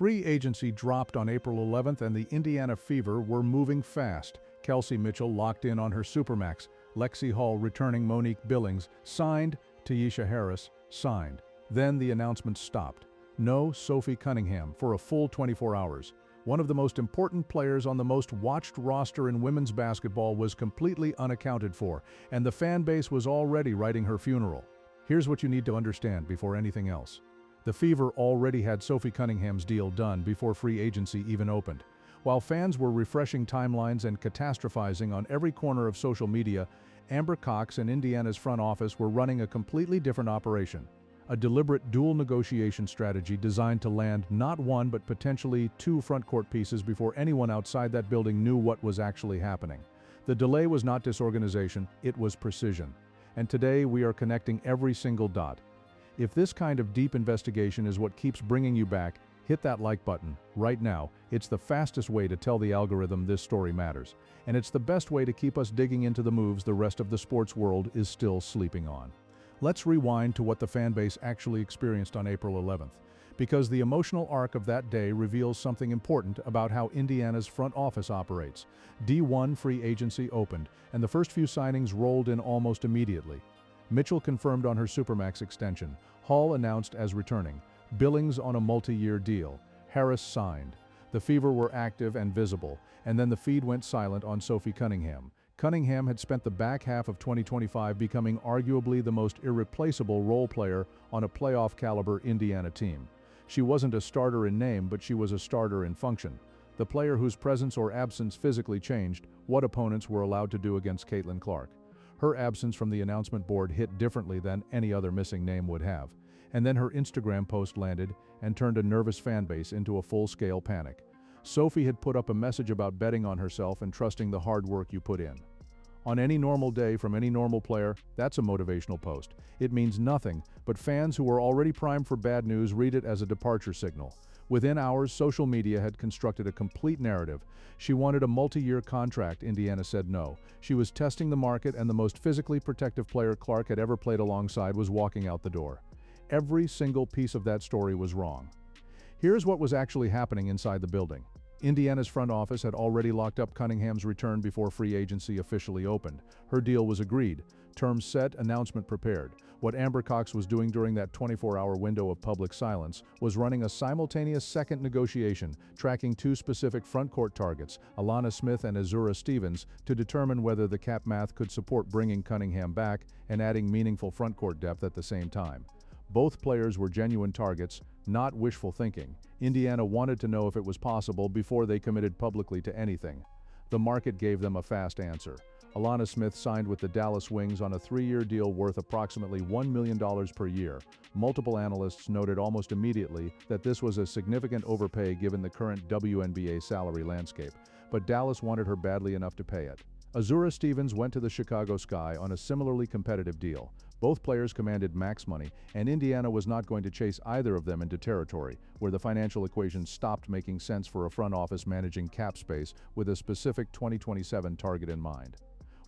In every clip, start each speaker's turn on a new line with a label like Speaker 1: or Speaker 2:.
Speaker 1: Free agency dropped on April 11th and the Indiana Fever were moving fast. Kelsey Mitchell locked in on her Supermax. Lexi Hall returning. Monique Billings signed. Tyesha Harris signed. Then the announcement stopped. No Sophie Cunningham for a full 24 hours. One of the most important players on the most watched roster in women's basketball was completely unaccounted for, and the fan base was already writing her funeral. Here's what you need to understand before anything else. The Fever already had Sophie Cunningham's deal done before free agency even opened. While fans were refreshing timelines and catastrophizing on every corner of social media, Amber Cox and Indiana's front office were running a completely different operation. A deliberate dual negotiation strategy designed to land not one but potentially two frontcourt pieces before anyone outside that building knew what was actually happening. The delay was not disorganization, it was precision. And today we are connecting every single dot. If this kind of deep investigation is what keeps bringing you back, hit that like button right now. It's the fastest way to tell the algorithm this story matters. And it's the best way to keep us digging into the moves the rest of the sports world is still sleeping on. Let's rewind to what the fan base actually experienced on April 11th, because the emotional arc of that day reveals something important about how Indiana's front office operates. D1 free agency opened, and the first few signings rolled in almost immediately. Mitchell confirmed on her Supermax extension. Hall announced as returning. Billings on a multi-year deal. Harris signed. The Fever were active and visible, and then the feed went silent on Sophie Cunningham. Cunningham had spent the back half of 2025 becoming arguably the most irreplaceable role player on a playoff-caliber Indiana team. She wasn't a starter in name, but she was a starter in function. The player whose presence or absence physically changed what opponents were allowed to do against Caitlin Clark. Her absence from the announcement board hit differently than any other missing name would have. And then her Instagram post landed and turned a nervous fan base into a full-scale panic. Sophie had put up a message about betting on herself and trusting the hard work you put in. On any normal day from any normal player, that's a motivational post. It means nothing, but fans who were already primed for bad news read it as a departure signal. Within hours, social media had constructed a complete narrative. She wanted a multi-year contract. Indiana said no. She was testing the market, and the most physically protective player Clark had ever played alongside was walking out the door. Every single piece of that story was wrong. Here's what was actually happening inside the building. Indiana's front office had already locked up Cunningham's return before free agency officially opened. Her deal was agreed, terms set, announcement prepared. What Amber Cox was doing during that 24-hour window of public silence was running a simultaneous second negotiation, tracking two specific frontcourt targets, Alana Smith and Azura Stevens, to determine whether the cap math could support bringing Cunningham back and adding meaningful frontcourt depth at the same time. Both players were genuine targets, not wishful thinking. Indiana wanted to know if it was possible before they committed publicly to anything. The market gave them a fast answer. Alana Smith signed with the Dallas Wings on a 3-year deal worth approximately $1 million per year. Multiple analysts noted almost immediately that this was a significant overpay given the current WNBA salary landscape, but Dallas wanted her badly enough to pay it. Azura Stevens went to the Chicago Sky on a similarly competitive deal. Both players commanded max money, and Indiana was not going to chase either of them into territory where the financial equation stopped making sense for a front office managing cap space with a specific 2027 target in mind.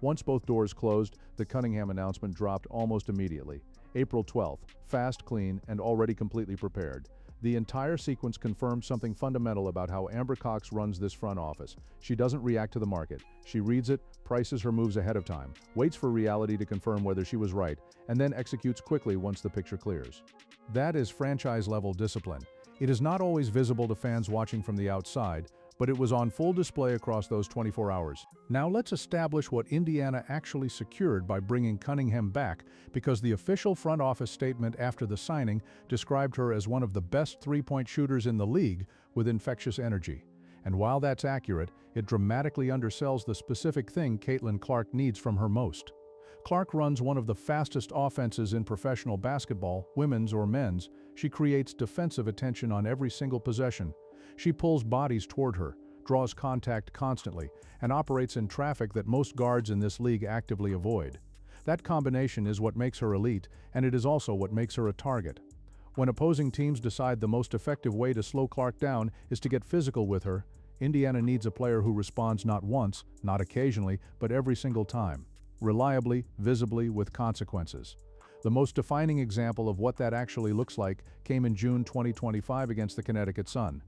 Speaker 1: Once both doors closed, the Cunningham announcement dropped almost immediately. April 12th, fast, clean, and already completely prepared. The entire sequence confirms something fundamental about how Amber Cox runs this front office. She doesn't react to the market. She reads it, prices her moves ahead of time, waits for reality to confirm whether she was right, and then executes quickly once the picture clears. That is franchise-level discipline. It is not always visible to fans watching from the outside, but it was on full display across those 24 hours. Now let's establish what Indiana actually secured by bringing Cunningham back, because the official front office statement after the signing described her as one of the best three-point shooters in the league with infectious energy. And while that's accurate, it dramatically undersells the specific thing Caitlin Clark needs from her most. Clark runs one of the fastest offenses in professional basketball, women's or men's. She creates defensive attention on every single possession. She pulls bodies toward her, draws contact constantly, and operates in traffic that most guards in this league actively avoid. That combination is what makes her elite, and it is also what makes her a target. When opposing teams decide the most effective way to slow Clark down is to get physical with her, Indiana needs a player who responds not once, not occasionally, but every single time. Reliably, visibly, with consequences. The most defining example of what that actually looks like came in June 2025 against the Connecticut Sun.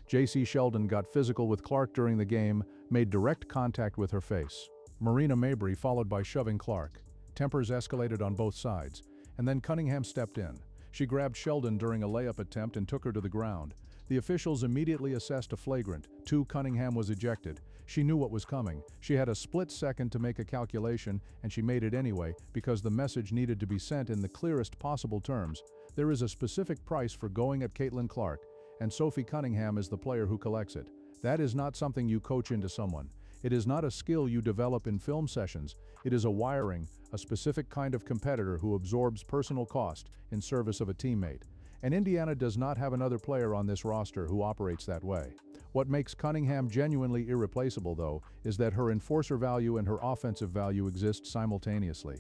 Speaker 1: J.C. Sheldon got physical with Clark during the game, made direct contact with her face. Marina Mabrey followed by shoving Clark. Tempers escalated on both sides, and then Cunningham stepped in. She grabbed Sheldon during a layup attempt and took her to the ground. The officials immediately assessed a flagrant. Cunningham was ejected. She knew what was coming. She had a split second to make a calculation, and she made it anyway because the message needed to be sent in the clearest possible terms. There is a specific price for going at Caitlin Clark, and Sophie Cunningham is the player who collects it. That is not something you coach into someone. It is not a skill you develop in film sessions. It is a wiring, a specific kind of competitor who absorbs personal cost in service of a teammate. And Indiana does not have another player on this roster who operates that way. What makes Cunningham genuinely irreplaceable, though, is that her enforcer value and her offensive value exist simultaneously.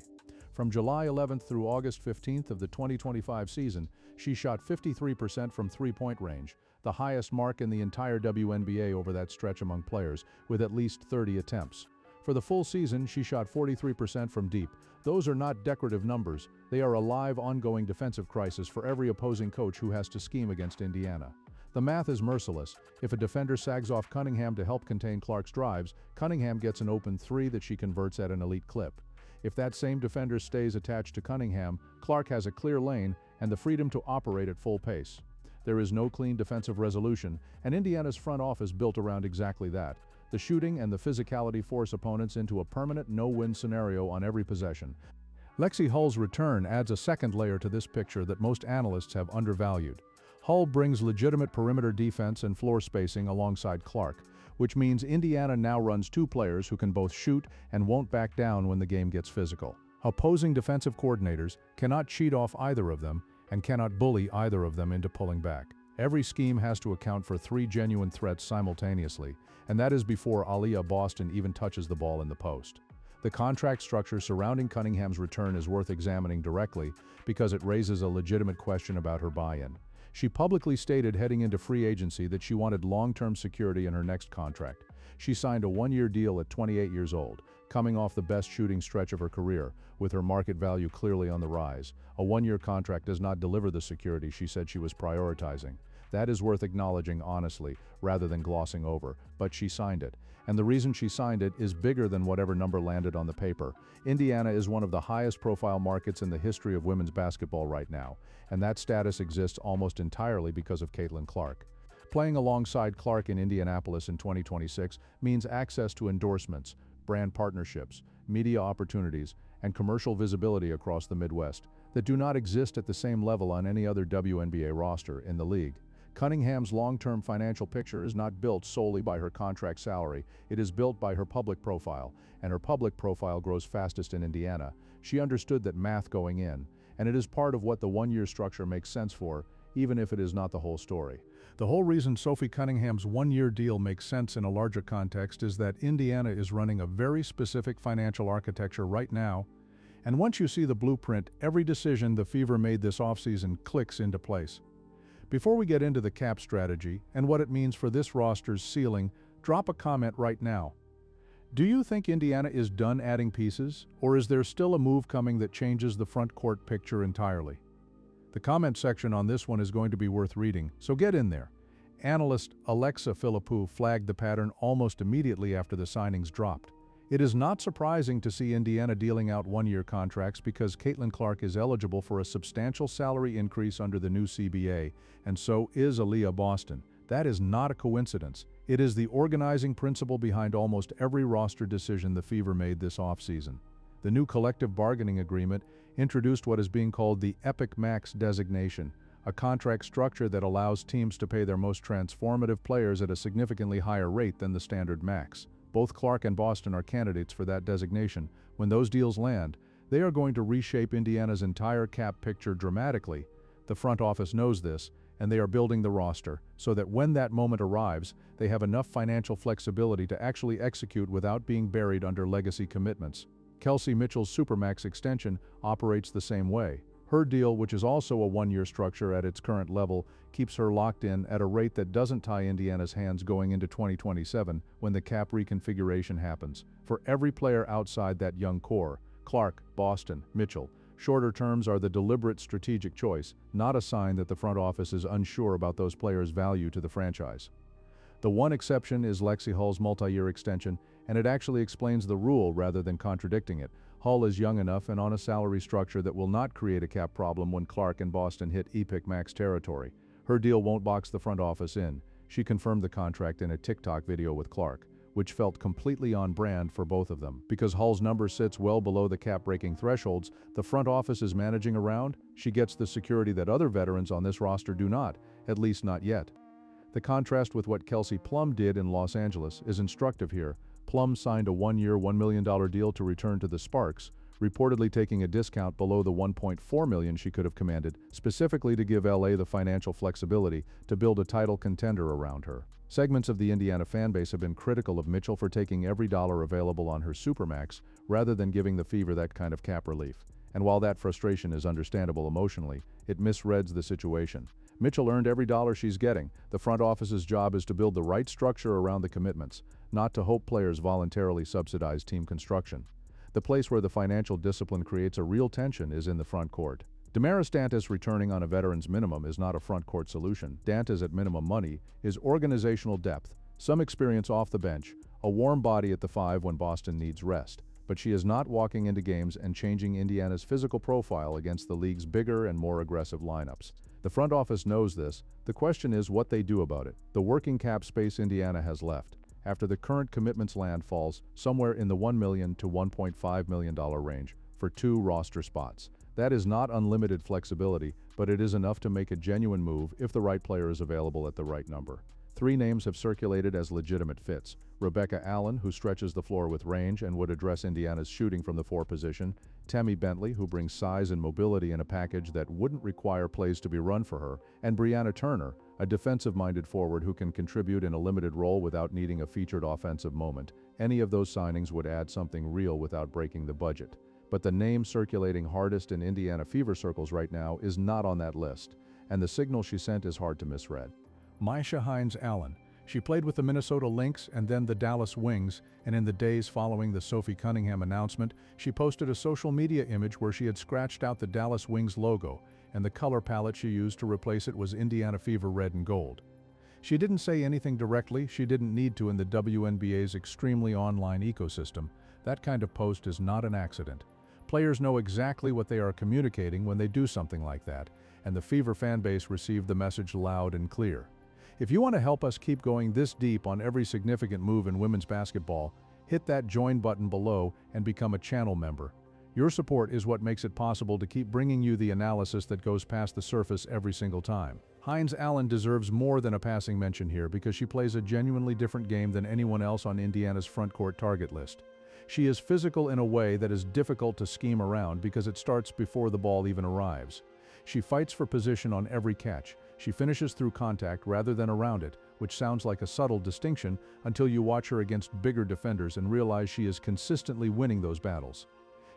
Speaker 1: From July 11th through August 15th of the 2025 season, she shot 53% from three-point range, the highest mark in the entire WNBA over that stretch among players, with at least 30 attempts. For the full season, she shot 43% from deep. Those are not decorative numbers. They are a live, ongoing defensive crisis for every opposing coach who has to scheme against Indiana. The math is merciless. If a defender sags off Cunningham to help contain Clark's drives, Cunningham gets an open three that she converts at an elite clip. If that same defender stays attached to Cunningham, Clark has a clear lane and the freedom to operate at full pace. There is no clean defensive resolution, and Indiana's front office built around exactly that. The shooting and the physicality force opponents into a permanent no-win scenario on every possession. Lexi Hull's return adds a second layer to this picture that most analysts have undervalued. Hull brings legitimate perimeter defense and floor spacing alongside Clark, which means Indiana now runs two players who can both shoot and won't back down when the game gets physical. Opposing defensive coordinators cannot cheat off either of them and cannot bully either of them into pulling back. Every scheme has to account for three genuine threats simultaneously, and that is before Aliyah Boston even touches the ball in the post. The contract structure surrounding Cunningham's return is worth examining directly because it raises a legitimate question about her buy-in. She publicly stated heading into free agency that she wanted long-term security in her next contract. She signed a one-year deal at 28 years old, coming off the best shooting stretch of her career, with her market value clearly on the rise. A one-year contract does not deliver the security she said she was prioritizing. That is worth acknowledging honestly, rather than glossing over, but she signed it. And the reason she signed it is bigger than whatever number landed on the paper. Indiana is one of the highest profile markets in the history of women's basketball right now, and that status exists almost entirely because of Caitlin Clark. Playing alongside Clark in Indianapolis in 2026 means access to endorsements, brand partnerships, media opportunities, and commercial visibility across the Midwest that do not exist at the same level on any other WNBA roster in the league. Cunningham's long-term financial picture is not built solely by her contract salary. It is built by her public profile, and her public profile grows fastest in Indiana. She understood that math going in, and it is part of what the one-year structure makes sense for, even if it is not the whole story. The whole reason Sophie Cunningham's one-year deal makes sense in a larger context is that Indiana is running a very specific financial architecture right now, and once you see the blueprint, every decision the Fever made this offseason clicks into place. Before we get into the cap strategy and what it means for this roster's ceiling, drop a comment right now. Do you think Indiana is done adding pieces, or is there still a move coming that changes the front court picture entirely? The comment section on this one is going to be worth reading, so get in there. Analyst Alexa Philippou flagged the pattern almost immediately after the signings dropped. It is not surprising to see Indiana dealing out one-year contracts because Caitlin Clark is eligible for a substantial salary increase under the new CBA, and so is Aliyah Boston. That is not a coincidence. It is the organizing principle behind almost every roster decision the Fever made this offseason. The new collective bargaining agreement introduced what is being called the Epic Max designation, a contract structure that allows teams to pay their most transformative players at a significantly higher rate than the standard max. Both Clark and Boston are candidates for that designation. When those deals land, they are going to reshape Indiana's entire cap picture dramatically. The front office knows this, and they are building the roster so that when that moment arrives, they have enough financial flexibility to actually execute without being buried under legacy commitments. Kelsey Mitchell's Supermax extension operates the same way. Her deal, which is also a one-year structure at its current level, keeps her locked in at a rate that doesn't tie Indiana's hands going into 2027 when the cap reconfiguration happens. For every player outside that young core, Clark, Boston, Mitchell, shorter terms are the deliberate strategic choice, not a sign that the front office is unsure about those players' value to the franchise. The one exception is Lexi Hull's multi-year extension, and it actually explains the rule rather than contradicting it. Hull is young enough and on a salary structure that will not create a cap problem when Clark and Boston hit epic max territory. Her deal won't box the front office in. She confirmed the contract in a TikTok video with Clark, which felt completely on brand for both of them. Because Hull's number sits well below the cap-breaking thresholds the front office is managing around, she gets the security that other veterans on this roster do not, at least not yet. The contrast with what Kelsey Plum did in Los Angeles is instructive here. Plum signed a one-year, $1 million deal to return to the Sparks, reportedly taking a discount below the $1.4 million she could have commanded, specifically to give LA the financial flexibility to build a title contender around her. Segments of the Indiana fanbase have been critical of Mitchell for taking every dollar available on her Supermax rather than giving the Fever that kind of cap relief. And while that frustration is understandable emotionally, it misreads the situation. Mitchell earned every dollar she's getting. The front office's job is to build the right structure around the commitments, not to hope players voluntarily subsidize team construction. The place where the financial discipline creates a real tension is in the front court. Damaris Dantas returning on a veteran's minimum is not a front court solution. Dantas at minimum money is organizational depth, some experience off the bench, a warm body at the 5 when Boston needs rest. But she is not walking into games and changing Indiana's physical profile against the league's bigger and more aggressive lineups. The front office knows this. The question is what they do about it. The working cap space Indiana has left, after the current commitments land, falls somewhere in the $1 million to $1.5 million range for 2 roster spots. That is not unlimited flexibility, but it is enough to make a genuine move if the right player is available at the right number. 3 names have circulated as legitimate fits. Rebecca Allen, who stretches the floor with range and would address Indiana's shooting from the 4 position. Tammy Bentley, who brings size and mobility in a package that wouldn't require plays to be run for her. And Brianna Turner, a defensive-minded forward who can contribute in a limited role without needing a featured offensive moment. Any of those signings would add something real without breaking the budget. But the name circulating hardest in Indiana Fever circles right now is not on that list, and the signal she sent is hard to misread. Myisha Hines-Allen. She played with the Minnesota Lynx and then the Dallas Wings, and in the days following the Sophie Cunningham announcement, she posted a social media image where she had scratched out the Dallas Wings logo, and the color palette she used to replace it was Indiana Fever red and gold. She didn't say anything directly, she didn't need to in the WNBA's extremely online ecosystem. That kind of post is not an accident. Players know exactly what they are communicating when they do something like that, and the Fever fanbase received the message loud and clear. If you want to help us keep going this deep on every significant move in women's basketball, hit that join button below and become a channel member. Your support is what makes it possible to keep bringing you the analysis that goes past the surface every single time. Hines-Allen deserves more than a passing mention here because she plays a genuinely different game than anyone else on Indiana's front court target list. She is physical in a way that is difficult to scheme around because it starts before the ball even arrives. She fights for position on every catch. She finishes through contact rather than around it, which sounds like a subtle distinction until you watch her against bigger defenders and realize she is consistently winning those battles.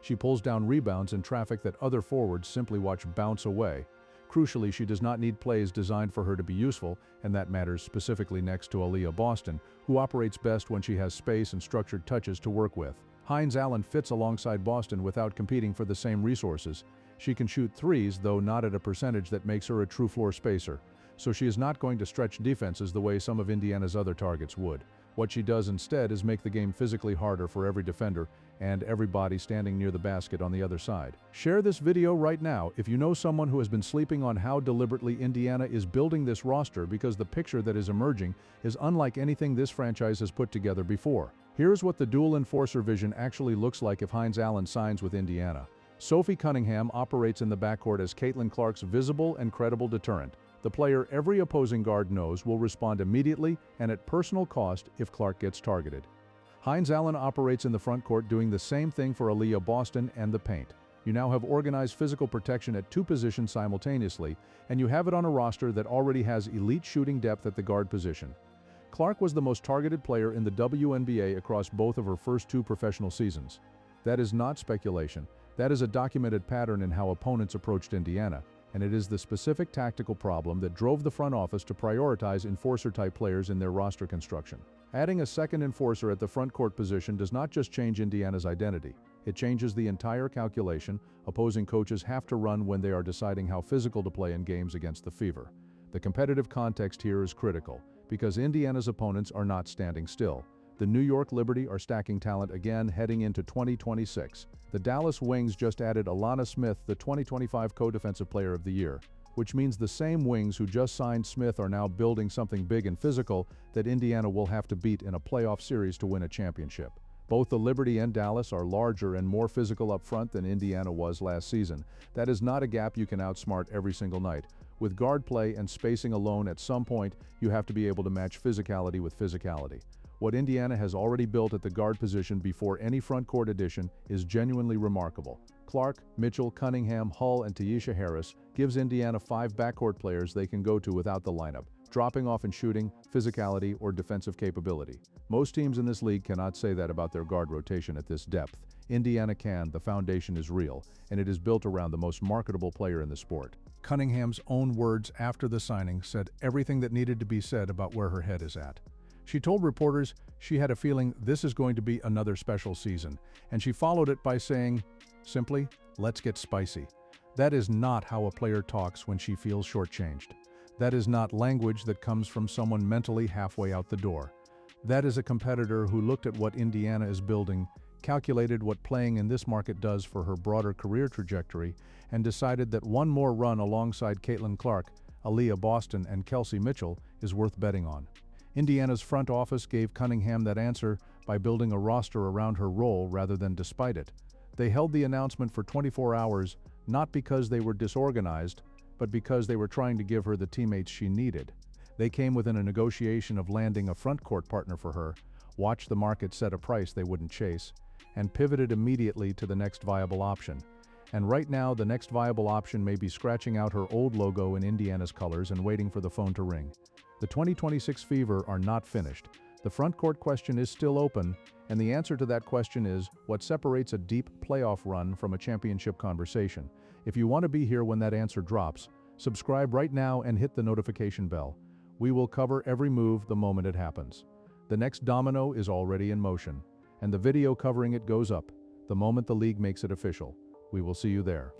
Speaker 1: She pulls down rebounds in traffic that other forwards simply watch bounce away. Crucially, she does not need plays designed for her to be useful, and that matters specifically next to Aliyah Boston, who operates best when she has space and structured touches to work with. Hines-Allen fits alongside Boston without competing for the same resources. She can shoot threes, though not at a percentage that makes her a true floor spacer, so she is not going to stretch defenses the way some of Indiana's other targets would. What she does instead is make the game physically harder for every defender and everybody standing near the basket on the other side. Share this video right now if you know someone who has been sleeping on how deliberately Indiana is building this roster, because the picture that is emerging is unlike anything this franchise has put together before. Here's what the dual enforcer vision actually looks like if Hines-Allen signs with Indiana. Sophie Cunningham operates in the backcourt as Caitlin Clark's visible and credible deterrent, the player every opposing guard knows will respond immediately and at personal cost if Clark gets targeted. Hines-Allen operates in the front court doing the same thing for Aliyah Boston and the paint. You now have organized physical protection at 2 positions simultaneously, and you have it on a roster that already has elite shooting depth at the guard position. Clark was the most targeted player in the WNBA across both of her first 2 professional seasons. That is not speculation. That is a documented pattern in how opponents approached Indiana, and it is the specific tactical problem that drove the front office to prioritize enforcer-type players in their roster construction. Adding a second enforcer at the front court position does not just change Indiana's identity. It changes the entire calculation opposing coaches have to run when they are deciding how physical to play in games against the Fever. The competitive context here is critical. Because Indiana's opponents are not standing still. The New York Liberty are stacking talent again heading into 2026. The Dallas Wings just added Alana Smith, the 2025 Co-Defensive Player of the Year, which means the same Wings who just signed Smith are now building something big and physical that Indiana will have to beat in a playoff series to win a championship. Both the Liberty and Dallas are larger and more physical up front than Indiana was last season. That is not a gap you can outsmart every single night. With guard play and spacing alone, at some point, you have to be able to match physicality with physicality. What Indiana has already built at the guard position before any front court addition is genuinely remarkable. Clark, Mitchell, Cunningham, Hull, and Tyisha Harris gives Indiana 5 backcourt players they can go to without the lineup, dropping off in shooting, physicality, or defensive capability. Most teams in this league cannot say that about their guard rotation at this depth. Indiana can. The foundation is real, and it is built around the most marketable player in the sport. Cunningham's own words after the signing said everything that needed to be said about where her head is at. She told reporters she had a feeling this is going to be another special season, and she followed it by saying, simply, let's get spicy. That is not how a player talks when she feels shortchanged. That is not language that comes from someone mentally halfway out the door. That is a competitor who looked at what Indiana is building, calculated what playing in this market does for her broader career trajectory, and decided that one more run alongside Clark, Aliyah Boston, and Kelsey Mitchell is worth betting on. Indiana's front office gave Cunningham that answer by building a roster around her role rather than despite it. They held the announcement for 24 hours, not because they were disorganized, but because they were trying to give her the teammates she needed. They came within a negotiation of landing a front court partner for her, watched the market set a price they wouldn't chase, and pivoted immediately to the next viable option. And right now, the next viable option may be scratching out her old logo in Indiana's colors and waiting for the phone to ring. The 2026 Fever are not finished. The front court question is still open, and the answer to that question is what separates a deep playoff run from a championship conversation. If you want to be here when that answer drops, subscribe right now and hit the notification bell. We will cover every move the moment it happens. The next domino is already in motion, and the video covering it goes up the moment the league makes it official. We will see you there.